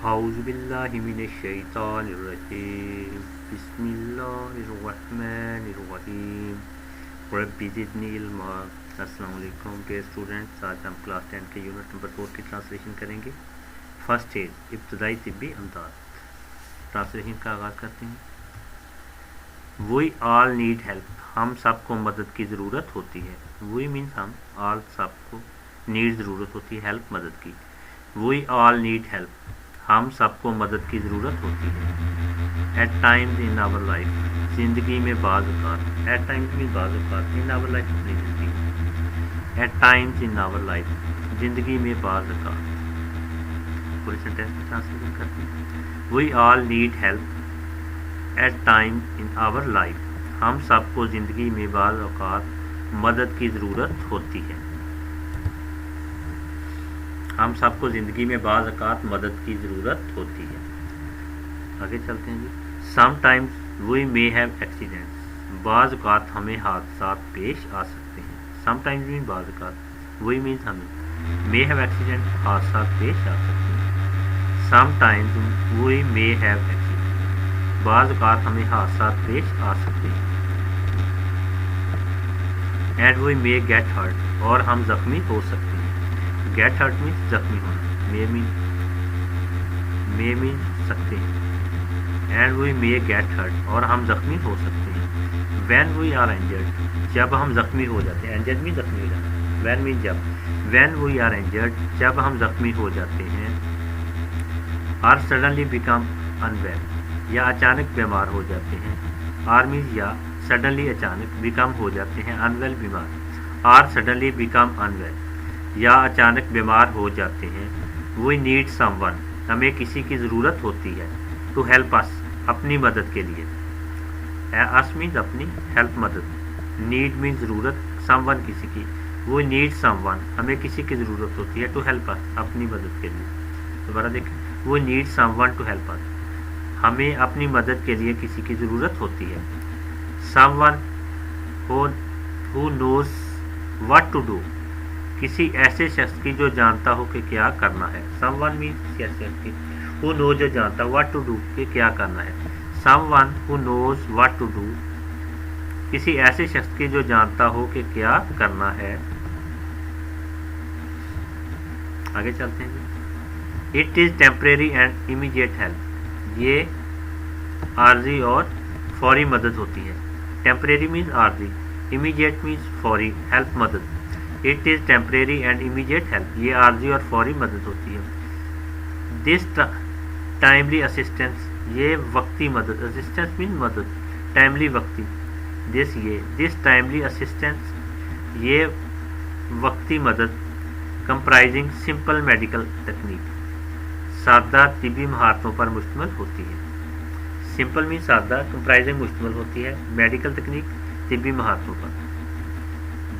اعوذ باللہ من الشیطان الرجیم بسم اللہ الرحمن الرحیم رب زدنی علما۔ السلام علیکم ڈیئر اسٹوڈنٹس، آج ہم کلاس 10 کے یونٹ نمبر 4 کی ٹرانسلیشن کریں گے۔ فرسٹ ایڈ، ابتدائی طبی امداد۔ ٹرانسلیشن کا آغاز کرتے ہیں۔ وی آل نیڈ ہیلپ، ہم سب کو مدد کی ضرورت ہوتی ہے۔ وی مینس ہم، آل سب کو، نیڈ ضرورت ہوتی ہے، ہیلپ مدد کی۔ وی آل نیڈ ہیلپ، ہم سب کو مدد کی ضرورت ہوتی ہے۔ At times in our life, زندگی میں بعض اوقات۔ ایٹ ٹائمز میں بعض اوقات، ان آور لائف اپنی زندگی۔ At times in our life, زندگی میں بعض اوقات۔ پورے سینٹینس میں ٹرانسلیٹ کرتے ہیں۔ We all need help at time in our life, ہم سب کو زندگی میں بعض اوقات مدد کی ضرورت ہوتی ہے۔ ہم سب کو زندگی میں بعض اوقات مدد کی ضرورت ہوتی ہے۔ آگے چلتے ہیں جی۔ Some Times we may have accidents, بعض اوقات ہمیں حادثات پیش آ سکتے ہیں۔ سم ٹائمز مین بعض اوقات، وی مینس ہمیں، مے ہیو ایکسیڈنٹ حادثات پیش آ سکتے ہیں۔ Some times we may have accident, بعض اوقات ہمیں حادثات پیش آ سکتے ہیں۔ And we may get hurt, اور ہم زخمی ہو سکتے ہیں۔ گیٹ ہرٹ مینس زخمی ہونا، مے مین سکتے ہیں۔ And we may get hurt, اور ہم زخمی ہو سکتے ہیں۔ وین وی آر انجرڈ، جب ہم زخمی ہو جاتے ہیں۔ انجرڈ مین زخمی ہو جانا، وین مین جب۔ وین وی آر انجرڈ، جب ہم زخمی ہو جاتے ہیں۔ آر سڈنلی بیکم انویل، یا اچانک بیمار ہو جاتے ہیں۔ آر مینس یا، سڈنلی اچانک، بیکم ہو جاتے ہیں، انویل بیمار۔ آر سڈنلی بیکم انویل، یا اچانک بیمار ہو جاتے ہیں۔ وی نیڈ سم ون، ہمیں کسی کی ضرورت ہوتی ہے۔ ٹو ہیلپ اس، اپنی مدد کے لیے۔ اس مینز اپنی، ہیلپ مدد، نیڈ مین ضرورت، سم ون کسی کی۔ وی نیڈ سم ون، ہمیں کسی کی ضرورت ہوتی ہے۔ ٹو ہیلپ اس، اپنی مدد کے لیے۔ دوبارہ دیکھیں، we need someone to help us, ہمیں اپنی مدد کے لیے کسی کی ضرورت ہوتی ہے۔ Someone who knows what to do, کسی ایسے شخص کی جو جانتا ہو کہ کیا کرنا ہے۔ سم ون مینس کسی شخص کی، ہو نو جو جانتا، واٹ ٹو ڈو کہ کیا کرنا ہے۔ Someone who knows what to do, کسی ایسے شخص کی جو جانتا ہو کہ کیا کرنا ہے۔ آگے چلتے ہیں جی۔ It is temporary and immediate help, یہ عارضی اور فوری مدد ہوتی ہے۔ ٹیمپریری مینس عارضی، امیڈیٹ مینس فوری، ہیلپ مدد۔ It is temporary and immediate help, یہ عارضی اور فوری مدد ہوتی ہے۔ دس ٹائملی اسسٹنس، یہ وقتی مدد، اسسٹنس مین مدد، ٹائملی وقتی۔ دس ٹائملی اسسٹنس، یہ وقتی مدد، کمپرائزنگ سمپل میڈیکل ٹیکنیک، سادہ طبی مہارتوں پر مشتمل ہوتی ہے۔ سمپل مین سادہ، کمپرائزنگ مشتمل ہوتی ہے، میڈیکل تکنیک طبی مہارتوں پر۔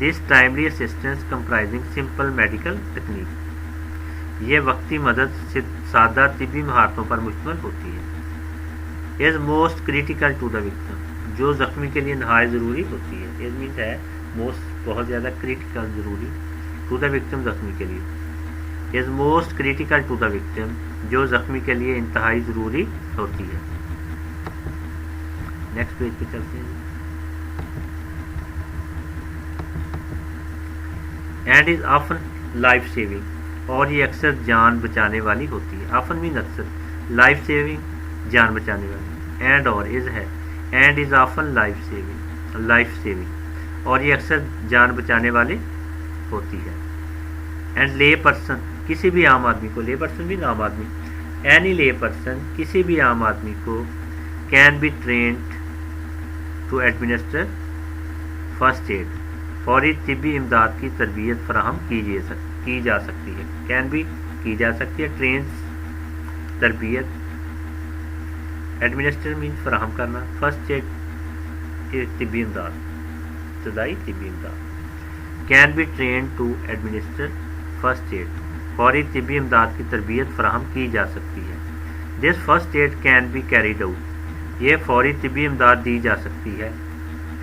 This timely assistance comprising simple medical technique, یہ وقتی مدد سادہ طبی مہارتوں پر مشتمل ہوتی ہے۔ Is most critical to the victim, جو زخمی کے لیے نہایت ضروری ہوتی ہے۔ از مینس ہے موسٹ، بہت زیادہ، کریٹیکل ضروری، ٹو دا وکٹم زخمی کے لیے۔ Is most critical to the victim, جو زخمی کے لیے انتہائی ضروری ہوتی ہے۔ نیکسٹ پیج پہ چلتے ہیں۔ And is often life saving, اور یہ اکثر جان بچانے والی ہوتی ہے۔ آفن مین اکثر، لائف سیونگ جان بچانے والی۔ اینڈ اور از ہے، and is often life saving, اور یہ اکثر جان بچانے والی ہوتی ہے۔ اینڈ لے پرسن، کسی بھی عام آدمی کو، لے پرسن مین عام آدمی، اینی لے پرسن، کسی بھی عام آدمی کو، can be trained to administer first aid, فوری طبی امداد کی تربیت فراہم کی جا سکتی ہے۔ کین بھی کی جا سکتی ہے، ٹرینز تربیت، ایڈمنسٹر مین فراہم کرنا، فرسٹ ایڈ طبی امداد، ابتدائی طبی امداد۔ Can be trained to administer first aid, فوری طبی امداد کی تربیت فراہم کی جا سکتی ہے۔ This first aid can be carried out, یہ فوری طبی امداد دی جا سکتی ہے۔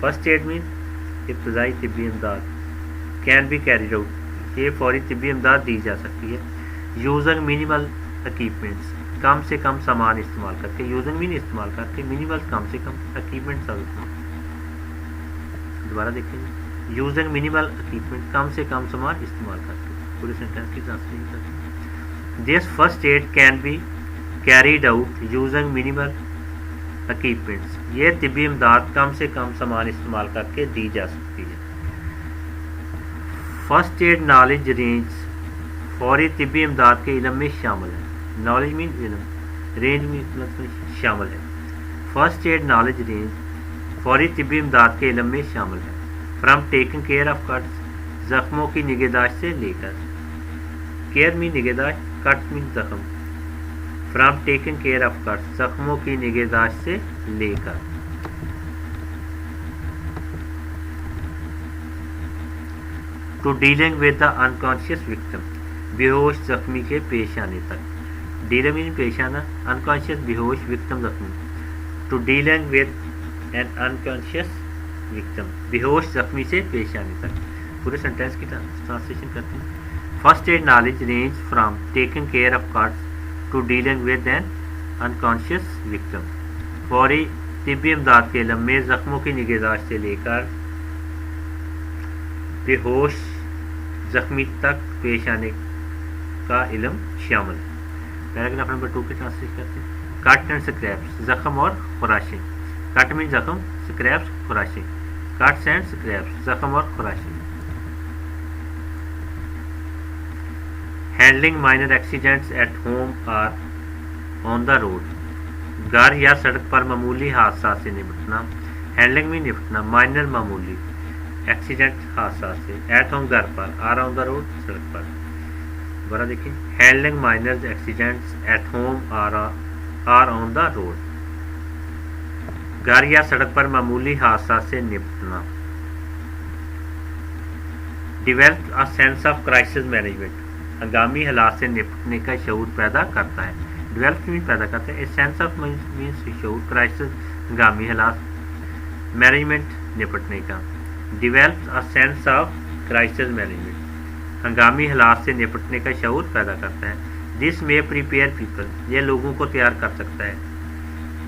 فرسٹ ایڈ مین ابتدائی طبی امداد، کین بی کیریڈ آؤٹ، یہ فوری طبی امداد دی جا سکتی ہے۔ یوزنگ مینیمل اکوپمنٹس، کم سے کم سامان استعمال کر کے، یوزنگ مین استعمال کر کے، منیمل کم سے کم اکوپمنٹ، دوبارہ دیکھیں گے، یوزنگ منیمل اکوپمنٹ، کم سے کم سامان استعمال کر کے، پورے سینٹینس کی ٹرانسلیشن کرتے ہیں. This first aid can be carried out using minimal equipments, یہ طبی امداد کم سے کم سامان استعمال کر کے دی جا سکتی ہے. فرسٹ ایڈ نالج رینج فوری طبی امداد کے علم میں شامل ہے. نالج مین علم، رینج میں شامل ہے. فرسٹ ایڈ نالج رینج فوری طبی امداد کے علم میں شامل ہے. From taking care of cuts, زخموں کی نگہداشت سے لے کر، کیئر میں نگہداشت، کٹ میں زخم، from taking care of cuts, زخموں کی نگہداشت سے لے کر. To dealing with the unconscious victim, بے ہوش زخمی کے پیش آنے تک. ڈیلنگ میں پیش آنا، انکانشیس بے ہوش، وکٹم زخمی. To dealing with an unconscious victim, بے ہوش زخمی سے پیش آنے تک. پورے سینٹینس کی ٹرانسلیشن کرتے ہیں. First aid knowledge range from taking care of cuts to dealing with an unconscious victim, فوری طبی امداد کے علم میں زخموں کی نگہداشت سے لے کر بے ہوش زخمی تک پیش آنے کا علم شامل ہے. پیراگراف نمبر 2 کی ٹرانسلیشن کرتے ہیں. کٹ اینڈ اسکریپس، زخم اور خراشیں. کٹ مین زخم، اسکریپس خراشیں. کٹس اینڈ اسکریپس، زخم اور خراشیں. Handling minor accidents at home or on the road, گھر یا سڑک پر معمولی حادثات سے نمٹنا. ہینڈلنگ میں نمٹنا، مائنر معمولی، ایکسیڈنٹ حادثات سے، ایٹ ہوم گھر پر، آر آن دا روڈ سڑک پر. دوبارہ دیکھیں، handling minor accidents at home or on the road, گھر یا سڑک پر معمولی حادثات سے نمٹنا. Develop a sense of crisis management, ہنگامی حالات سے نپٹنے کا شعور پیدا کرتا ہے. ڈیولپمنٹ پیدا کرتا ہے. سینس آف مینس شعور، کرائسس ہنگامی حالات، مینجمنٹ نپٹنے کا. Develop a sense of crisis management, ہنگامی حالات سے نپٹنے کا شعور پیدا کرتا ہے. دس میں پریپیئر پیپل، یہ لوگوں کو تیار کر سکتا ہے.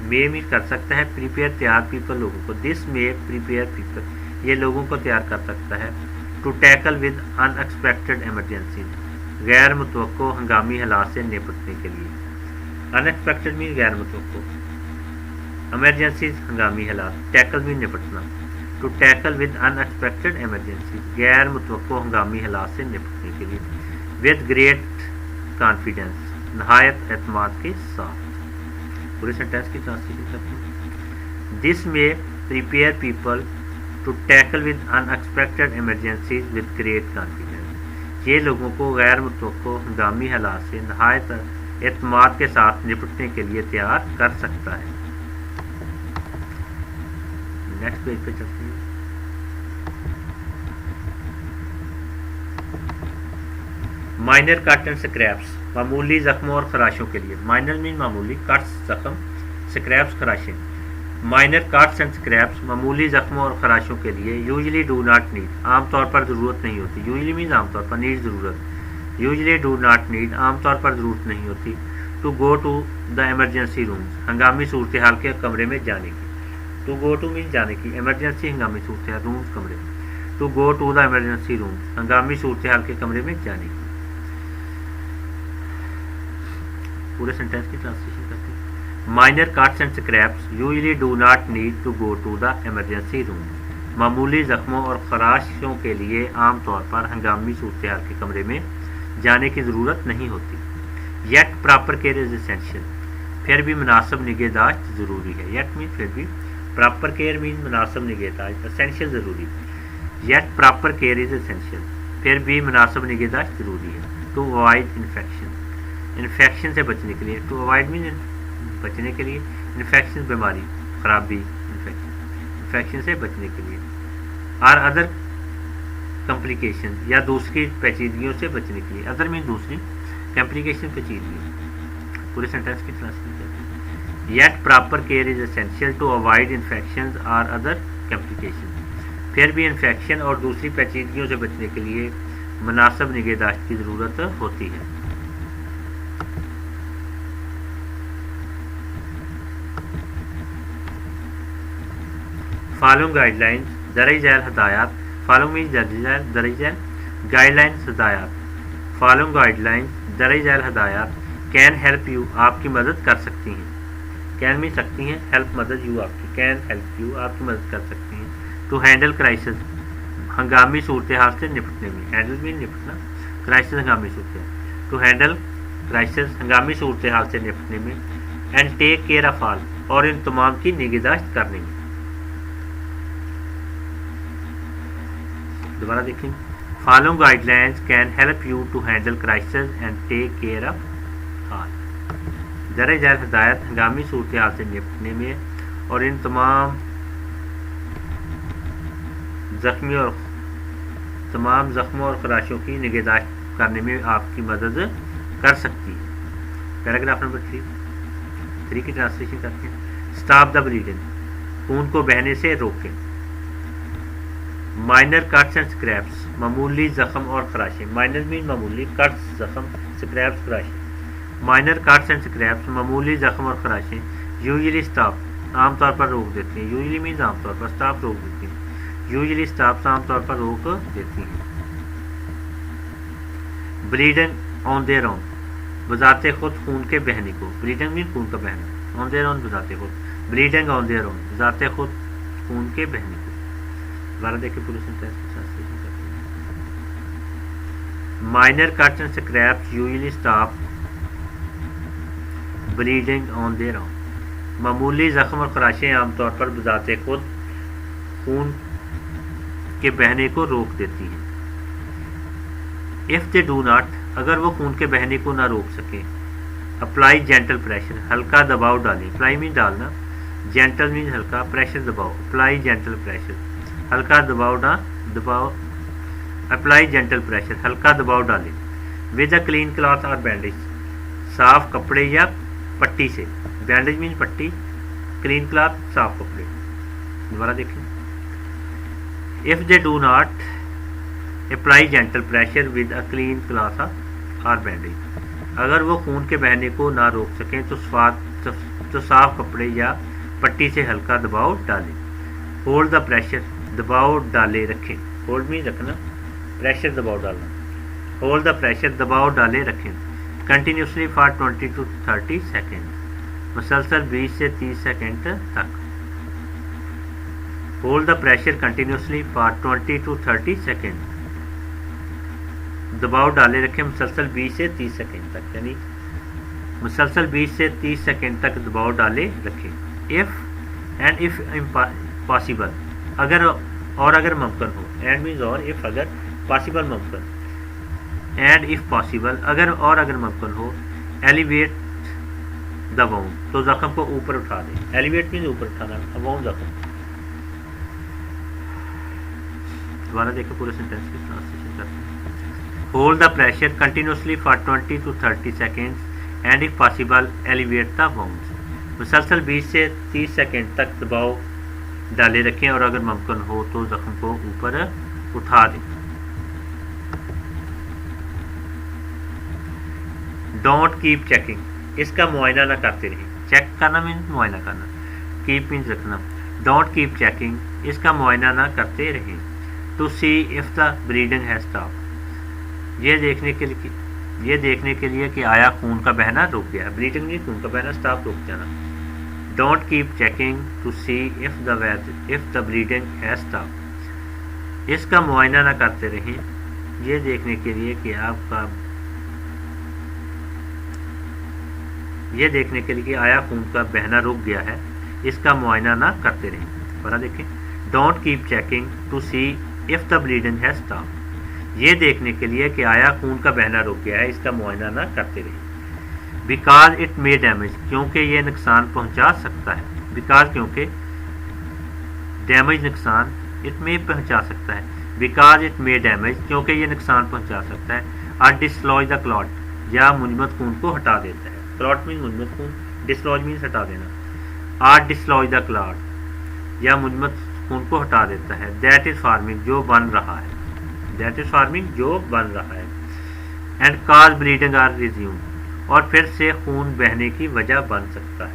میں کر سکتا ہے، پریپیئر تیار پیپل لوگوں کو. دس میں پریپیئر پیپل، یہ لوگوں کو تیار کر سکتا ہے. To tackle with unexpected emergencies, غیر متوقع ہنگامی حالات سے نپٹنے کے لیے. ان ایکسپیکٹڈ میں غیر متوقع، ایمرجنسیز ہنگامی حالات، ٹیکل میں نپٹنا. To tackle with unexpected emergencies, غیر متوقع ہنگامی حالات سے نپٹنے کے لیے. ود گریٹ کانفیڈینس، نہایت اعتماد کے ساتھ. پورے سینٹینس کی ٹرانسلیشن کرتے ہیں. This may prepare people to tackle with unexpected emergencies with great confidence, یہ لوگوں کو غیر متوقع ہنگامی حالات سے نہایت اعتماد کے ساتھ نپٹنے کے لیے تیار کر سکتا ہے. نیکسٹ پیج پہ چلتے ہیں. مائنر کٹ اینڈ اسکریپس، معمولی زخموں اور خراشوں کے لیے. مائنر مین معمولی، کٹس زخم، اسکریپس خراشیں. مائنر کٹس اینڈ اسکریپس، معمولی زخموں اور خراشوں کے لیے. یوزلی ڈو ناٹ نیڈ، عام طور پر ضرورت نہیں ہوتی. یوزلی مینز عام طور پر، نیڈ ضرورت. یوزلی ڈو ناٹ نیڈ، عام طور پر ضرورت نہیں ہوتی. To go to the emergency rooms, ہنگامی صورتحال کے کمرے میں جانے کی. ٹو گو ٹو مینز جانے کی، ایمرجنسی ہنگامی صورتحال، رومز کمرے. To go to the emergency rooms, ہنگامی صورتحال کے کمرے میں جانے کی. پورے سینٹینس کی ٹرانسلیشن کرتے ہیں. Minor cuts and scrapes usually do not need to go to the emergency room, معمولی زخموں اور خراشوں کے لیے عام طور پر ہنگامی صورتحال کے کمرے میں جانے کی ضرورت نہیں ہوتی. Yet proper care is essential, پھر بھی مناسب نگہداشت ضروری ہے. یٹ مین پھر بھی، پراپر کیئر مین مناسب نگہداشت، اسینشیل ضروری. Yet proper care is essential, پھر بھی مناسب نگہداشت ضروری ہے. ٹو اوائڈ انفیکشن، انفیکشن سے بچنے کے لیے. ٹو اوائڈ مین بچنے کے لیے، انفیکشن بیماری، خرابی، انفیکشن سے بچنے کے لیے. اور ادر کمپلیکیشن، یا دوسری پیچیدگیوں سے بچنے کے لیے. ادر مین دوسری، کمپلیکیشن پیچیدگی. پورے سینٹینس کی ٹرانسلیشن کرتے ہیں. Yet proper care is essential to avoid infection or other complication, پھر بھی انفیکشن اور دوسری پیچیدگیوں سے بچنے کے لیے مناسب نگہداشت کی ضرورت ہوتی ہے. فالوئنگ گائیڈ لائنس درج ذیل ہدایات. فالوئنگ مینس درج ذیل گائیڈ لائنس ہدایات. فالوئنگ گائیڈ لائنس درج ذیل ہدایات کین ہیلپ یو آپ کی مدد کر سکتی ہیں. کین مین سکتی ہیں, ہیلپ مدد, یو آپ کی, کین ہیلپ یو آپ کی مدد کر سکتی ہیں. ٹو ہینڈل کرائسس ہنگامی صورتحال سے نپٹنے میں. ہینڈل مین نپٹنا, کرائسس ہنگامی صورتحال. ٹو ہینڈل کرائسس ہنگامی صورتحال سے نپٹنے میں. And take care of all اور ان تمام کی نگہداشت کرنے میں. دوبارہ دیکھیں. Following guidelines can help you to handle crisis and take care of all. درج ذیل ہدایت ہنگامی صورتحال سے نپٹنے میں اور ان تمام زخموں اور خراشوں کی نگہداشت کرنے میں آپ کی مدد کر سکتی ہے. پیراگراف نمبر 3 کی ٹرانسلیشن کرتے ہیں. اسٹاپ دا بلیڈنگ خون کو بہنے سے روکیں. مائنر کٹس اینڈ اسکریپس معمولی زخم اور خراشیں. مائنر مین معمولی, کٹس زخم, اسکریپس خراشیں. مائنر کٹس اینڈ اسکریپس معمولی زخم اور خراشیں یوزلی اسٹاپ عام طور پر روک دیتی ہیں. یوزلی مینز عام طور پر, اسٹاپ روک دیتی ہیں. یوزلی اسٹاپس عام طور پر روک دیتی ہیں. بلیڈنگ آن دیئر اون بذات خود خون کے بہنے کو. بلیڈنگ مین خون کا بہنا, آن دیئر اون بذات خود. بلیڈنگ آن دیئر اون بذات خود خون کے بہنے کو. دوبارہ دیکھیں پوری سینٹینس ٹرانسلیشن کرتے ہیں. Minor cuts and scrapes usually stop bleeding on their own معمولی زخم اور خراشیں عام طور پر بذات خود خون کے بہنے کو روک دیتی ہیں. اف دے ڈو ناٹ اگر وہ خون کے بہنے کو نہ روک سکیں. اپلائی جینٹل پریشر ہلکا دباؤ ڈالیں. اپلائی مین ڈالنا, جینٹل مین ہلکا, پریشر دباؤ. اپلائی جینٹل پریشر ہلکا دباؤ. اپلائی جینٹل پریشر ہلکا دباؤ ڈالیں. ود اے کلین کلاتھ اور بینڈیج صاف کپڑے یا پٹی سے. بینڈیج مین پٹی, کلین کلاتھ صاف کپڑے. دوبارہ دیکھیں. If they do not apply gentle pressure with a clean cloth or bandage اگر وہ خون کے بہنے کو نہ روک سکیں تو صاف کپڑے یا پٹی سے ہلکا دباؤ ڈالیں. ہولڈ دا پریشر دباؤ ڈالے رکھیں. ہولڈ مین رکھنا, پریشر دباؤ ڈالنا. ہولڈ دا پریشر دباؤ ڈالے رکھیں. کنٹینیوسلی فار 20 to 30 سیکنڈ مسلسل 20 سے 30 سیکنڈ تک. Hold the pressure continuously for 20 to 30 second دباؤ ڈالے رکھیں مسلسل 20 سے 30 سیکنڈ تک, یعنی مسلسل 20 سے 30 سیکنڈ تک دباؤ ڈالے رکھیں. if پاسبل اگر ممکن ہو. اینڈ مینز اور, if اگر, پاسبل ممکن. اینڈ if پاسبل اگر ممکن ہو. ایلیویٹ دا wound تو زخم کو اوپر اٹھا دیں. ایلیویٹ مینز اوپر اٹھانا, wound زخم. دوبارہ دیکھیں پورے سینٹینس کی ٹرانسلیشن کرتے ہیں. Hold the pressure continuously for 20 to 30 seconds and if possible elevate the wounds مسلسل 20 سے 30 سیکنڈ تک دباؤ ڈالے رکھیں اور اگر ممکن ہو تو زخم کو اوپر اٹھا دیں. ڈونٹ کیپ چیکنگ اس کا معائنہ نہ کرتے رہیں. چیک کرنا مینس معائنہ کرنا, کیپ مینس رکھنا. ڈونٹ کیپ چیکنگ اس کا معائنہ نہ کرتے رہیں. To see if the bleeding has stop یہ دیکھنے کے لیے کہ آیا خون کا بہنا رک گیا. بلیڈنگ نہیں, خون کا بہنا, اسٹاپ رک جانا. Don't keep checking to see if the bleeding has stop اس کا معائنہ نہ کرتے رہیں یہ دیکھنے کے لیے کہ آیا خون کا بہنا رک گیا ہے. اس کا معائنہ نہ کرتے رہیں. بڑا دیکھیں. Don't keep checking to see if the bleeding has stop یہ دیکھنے کے لیے کہ آیا خون کا بہنا رک گیا ہے. اس کا معائنہ نہ کرتے رہیں. بیکاز اٹ مے ڈیمیج کیونکہ یہ نقصان پہنچا سکتا ہے. بیکاز کیونکہ, ڈیمیج نقصان, اٹ مے پہنچا سکتا ہے. بیکاز اٹ مے ڈیمیج کیونکہ یہ نقصان پہنچا سکتا ہے. اور ڈسلوج دا کلاٹ یا منجمد خون کو ہٹا دیتا ہے. کلاٹ مین منجمد خون, ڈسلوج مینس ہٹا دینا. اور ڈسلوج دا کلاٹ یا منجمد خون کو ہٹا دیتا ہے. دیٹ از فارمنگ جو بن رہا ہے. دیٹ از فارمنگ جو بن رہا ہے. And cause bleeding or resume اور پھر سے خون بہنے کی وجہ بن سکتا ہے.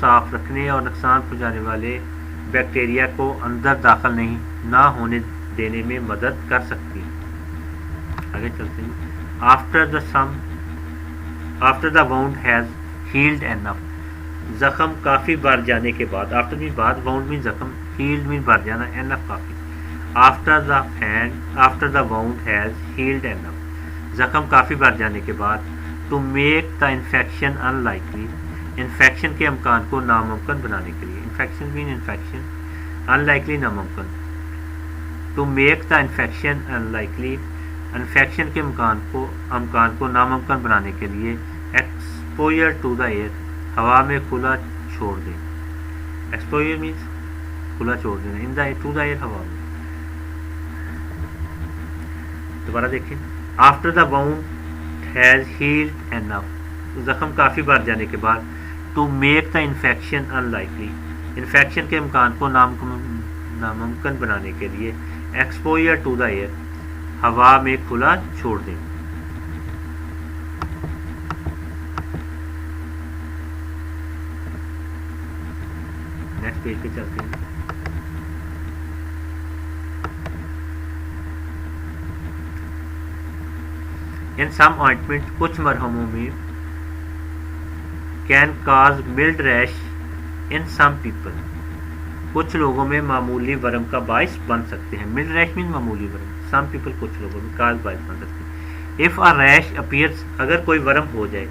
صاف رکھنے اور نقصان پہنچانے والے بیکٹیریا کو اندر داخل نہ ہونے دینے میں مدد کر سکتی ہیں۔ آگے چلتے ہیں۔ After the wound has healed enough, زخم کافی بھر جانے کے بعد، آفٹر مین بعد، وونڈ مین زخم، ہیلڈ مین بھر جانا، انف کافی۔ After the wound has healed enough, زخم کافی بھر جانے کے بعد، to make the infection unlikely, infection کے امکان کو ناممکن بنانے کے لیے، infection mean infection, unlikely ناممکن، to make the infection unlikely, infection کے امکان کو ناممکن بنانے کے لیے، ایکسپوئر ٹو دا ایئر، ہوا میں کھلا چھوڑ دیں، ایکسپوئر مینس کھلا چھوڑ دینا، ان دا ٹو دا ایئر، ہوا میں۔ دوبارہ دیکھیں، after the wound has healed enough, زخم کافی بھر جانے کے بعد، to make the infection unlikely, infection کے امکان کو ناممکن بنانے کے لیے، ایکسپوئر ٹو دا ایئر، ہوا میں کھلا چھوڑ دیں۔ نیکسٹ پیج پہ چلتے ہیں۔ ان سم آئنٹمنٹ، کچھ مرہموں میں، can cause mild rash in some people, کچھ لوگوں میں معمولی ورم کا باعث بن سکتے ہیں، ملڈ ریش مین معمولی ورم، سم پیپل کچھ لوگوں میں، کاز باعث بن سکتے ہیں۔ اف اے ریش اپیئرس، اگر کوئی ورم ہو جائے،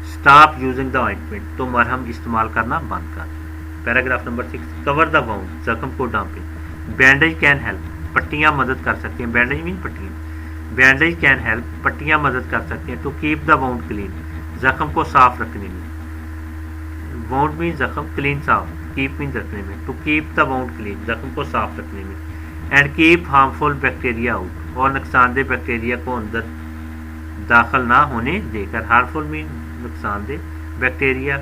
اسٹاپ یوزنگ دا آئنٹمنٹ، تو مرہم استعمال کرنا بند کر دیں۔ Paragraph number 6، cover the wound, زخم کو ڈھانپیں۔ بینڈیج کین ہیلپ، پٹیاں مدد کر سکتی ہیں، بینڈیج مین پٹیاں، بینڈیج کین ہیلپ، پٹیاں مدد کر سکتی ہیں، to keep the wound clean, زخم کو صاف رکھنے میں، وونڈ مین زخم، کلین صاف، کیپ مین رکھنے میں، to keep the wound clean, زخم کو صاف رکھنے میں، and keep harmful bacteria out, اور نقصان دہ بیکٹیریا کو اندر داخل نہ ہونے دے کر، ہارمفل مین نقصان دہ، bacteria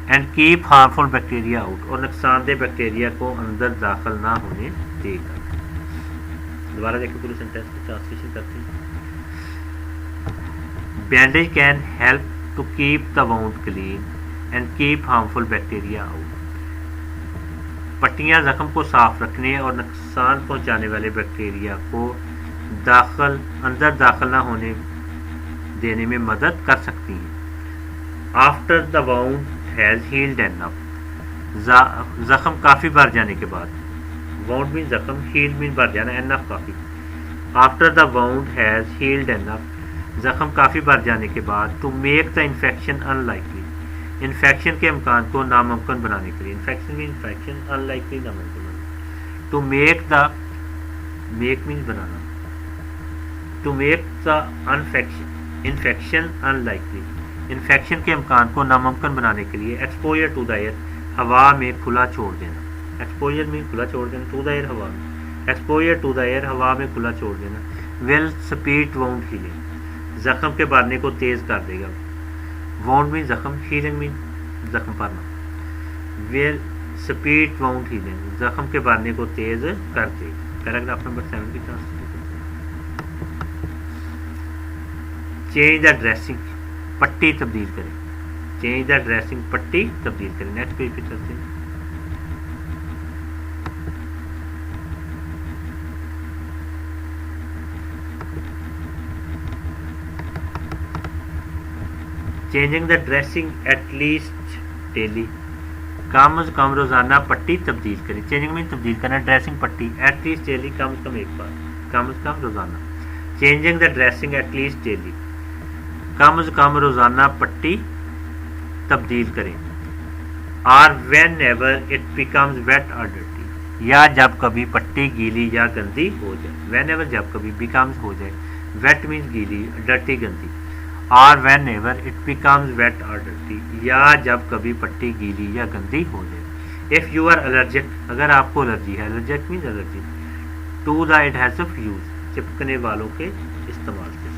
and keep harmful bacteria out, اور نقصان دہ بیکٹیریا کو اندر داخل نہ ہونے دے کر۔ دوبارہ دیکھیں پورے سینٹینس کی ٹرانسلیشن کرتے ہیں۔ Bandage can help to keep the wound clean and keep harmful bacteria out, پٹیاں زخم کو صاف رکھنے اور نقصان پہنچانے والے بیکٹیریا کو اندر داخل نہ ہونے دینے میں مدد کر سکتی ہیں۔ After the wound has healed enough, زخم کافی بھر جانے کے بعد، وونڈ مین زخم، ہیل مین بھر جانا، انف کافی۔ After the wound has healed enough, زخم کافی بھر جانے کے بعد، to make the infection unlikely, infection کے امکان کو ناممکن بنانے کے لیے، infection mean infection, unlikely ناممکن بنانا، to make the, make mean بنانا، to make the infection unlikely, infection کے امکان کو ناممکن بنانے کے لیے، ایکسپوئر ٹو دا ایئر، ہوا میں کھلا چھوڑ دینا، ایکسپوئر میں کھلا چھوڑ دینا، ٹو دا ایئر ہوا میں، ایکسپوئر ٹو دا ایئر، ہوا میں کھلا چھوڑ دینا، ول سپیڈ وونڈ ہیلنگ، زخم کے بھرنے کو تیز کر دے گا، وونڈ میں زخم، ہیلنگ میں زخم بھرنا، ول سپیڈ وونڈ ہیلنگ، زخم کے بھرنے کو تیز کر دے گا۔ پیراگراف نمبر 7 کی ٹرانسلیشن، چینج دا ڈریسنگ، پٹی تبدیل کریں، چینج دا ڈریسنگ، پٹی تبدیل کریں۔ نیکسٹ پیج پہ چلتے ہیں۔ Changing the dressing at least daily, کم از کم روزانہ پٹی تبدیل کریں، چینجنگ میں تبدیل کرنا، ڈریسنگ پٹی، ایٹ لیسٹ ڈیلی، کم از کم ایک بار، کم از کم روزانہ، changing the dressing at least daily, کم از کم روزانہ پٹی تبدیل کریں، اور whenever it becomes wet اور ڈرٹی، یا جب کبھی پٹی گیلی یا گندی ہو جائے، وین ایور جب کبھی، بیکمز ہو جائے، ویٹ مینز گیلی، ڈرٹی گندی، اور whenever it becomes wet اور ڈرٹی، یا جب کبھی پٹی گیلی یا گندی ہو جائے۔ اف یو آر الرجک، اگر آپ کو الرجی ہے، allergic means allergy, to the adhesive use, چپکنے والوں کے استعمال سے،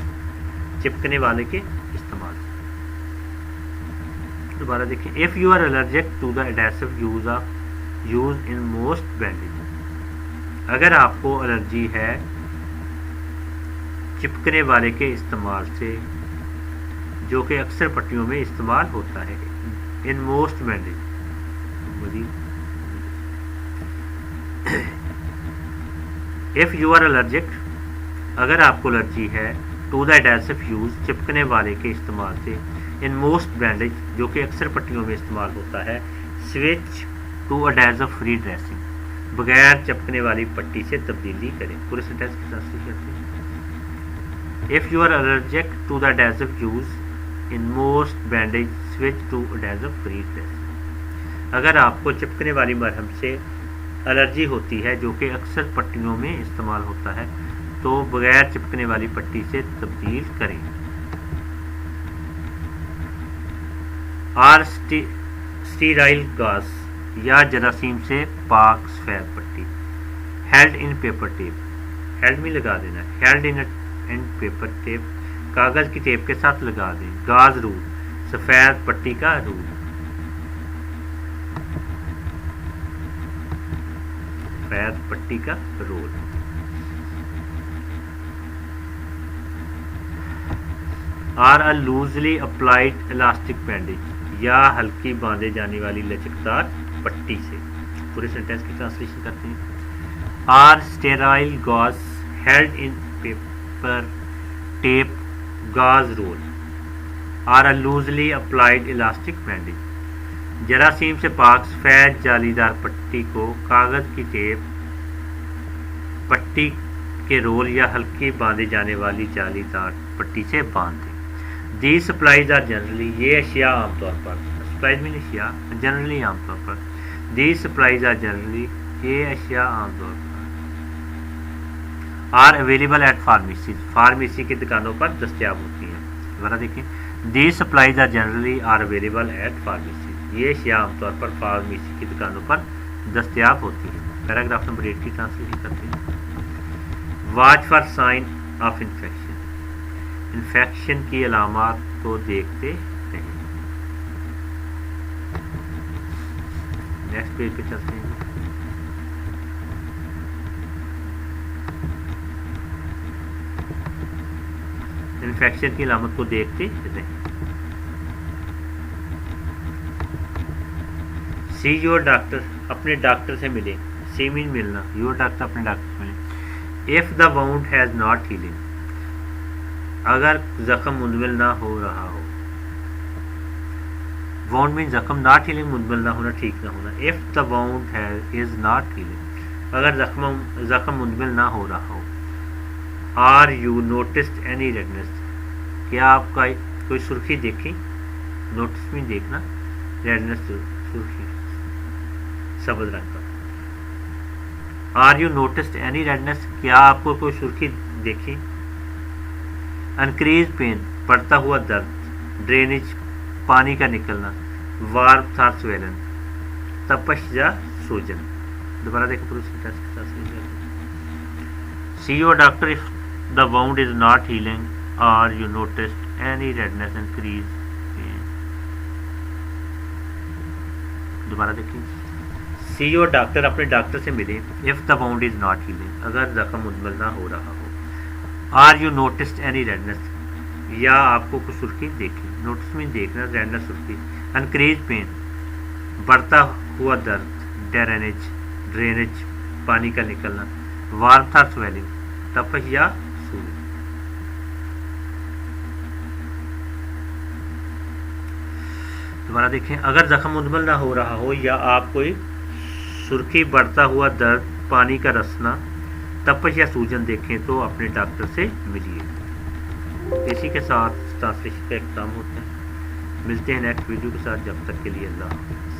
چپکنے والے کے استعمال سے۔ دوبارہ دیکھیں، if you are allergic to the adhesive use in most bandage, اگر آپ کو الرجی ہے چپکنے والے کے استعمال سے جو کہ اکثر پٹیوں میں استعمال ہوتا ہے. ان most bandage if you are allergic اگر آپ کو الرجی ہے to the adhesive used چپکنے والے کے استعمال سے in most bandage جو کہ اکثر پٹیوں میں استعمال ہوتا ہے switch to adhesive free dressing بغیر چپکنے والی پٹی سے تبدیلی کریں. پورے سینٹینس کی ٹرانسلیشن کرتے ہیں. if you are allergic to the adhesive used in most bandage switch to adhesive free dressing اگر آپ کو چپکنے والی مرہم سے الرجی ہوتی ہے جو کہ اکثر پٹیوں میں استعمال ہوتا ہے تو بغیر چپکنے والی پٹی سے تبدیل کریں. اسٹیرائل گاز یا جراثیم سے پاک سفید پٹی held in paper tape held میں لگا دینا ہیلڈ ان پیپر ٹیپ کاغذ کی ٹیپ کے ساتھ لگا دیں. گاز رول سفید پٹی کا رول سفید پٹی کا roll. Or a loosely applied elastic bandage یا ہلکی باندھے جانے والی لچکدار پٹی سے. پورے سینٹینس کی ٹرانسلیشن کرتے ہیں. Or sterile gauze held in paper tape gauze roll or a loosely applied elastic bandage جراثیم سے پاک سفید جالی دار پٹی کو کاغذ کی ٹیپ پٹی کے رول یا ہلکی باندھے جانے والی جالی دار پٹی سے باندھ دیں. دی سپلائز آر جنرلی یہ اشیاء عام طور پر سپلائز میں اشیاء جنرلی عام طور پر دی سپلائز آر جنرلی یہ اشیاء عام طور پر are available at pharmacies pharmacy کی دکانوں پر دستیاب ہوتی ہیں. دوبارہ دیکھیں the supplies are generally are available at pharmacies یہ اشیاء عام طور پر فارمیسی کی دکانوں پر دستیاب ہوتی ہیں. پیراگراف نمبر 8 کی ٹرانسلیشن کرتے ہیں. Watch for sign of infection infection کی علامات کو دیکھتے رہیں. نیکسٹ پیج پہ چلتے ہیں. انفیکشن کی علامت کو دیکھتے رہیں. سی یور ڈاکٹر اپنے ڈاکٹر سے ملیں. سی مین ملنا یور ڈاکٹر اپنے ڈاکٹر سے ملیں. if the wound has not healing اگر زخم مندمل نہ ہو رہا ہو. wound means زخم not healing مندمل نہ ہونا ٹھیک نہ ہونا. if the wound is not healing اگر زخم مندمل نہ ہو رہا ہو. are you noticed any redness کیا آپ کا کوئی سرخی دیکھی. نوٹس میں دیکھنا ریڈنس سرخی سبز رنگ کا. Are you noticed any redness کیا آپ کو کوئی سرخی دیکھی. انکریز پین بڑھتا ہوا درد. ڈرینیج پانی کا نکلنا. وارپ تھا سویلن تپش یا سوجن. دوبارہ دیکھیں پورے سینٹینس کے ساتھ. See your doctor if the wound is not healing or you noticed any redness increase pain. دوبارہ دیکھیں. سی یور ڈاکٹر اپنے ڈاکٹر سے ملیں. if the wound is not healing اگر زخم مندمل نہ ہو رہا ہو. are you noticed any redness یا آپ کو کچھ سرخی دیکھی. نوٹس میں دیکھنا ریڈنس سرخی. انکریز پین بڑھتا ہوا درد. ڈرینیج پانی کا نکلنا. وارمتھ اور سویلنگ تپش یا سوجن. دوبارہ دیکھیں. اگر زخم مندمل نہ ہو رہا ہو یا آپ کوئی سرخی بڑھتا ہوا درد پانی کا رسنا تپش یا سوجن دیکھیں تو اپنے ڈاکٹر سے ملیے. اسی کے ساتھ ٹرانسلیشن کا اختتام ہوتا ہے. ملتے ہیں نیکسٹ ویڈیو کے ساتھ. جب تک کے لیے اللہ حافظ.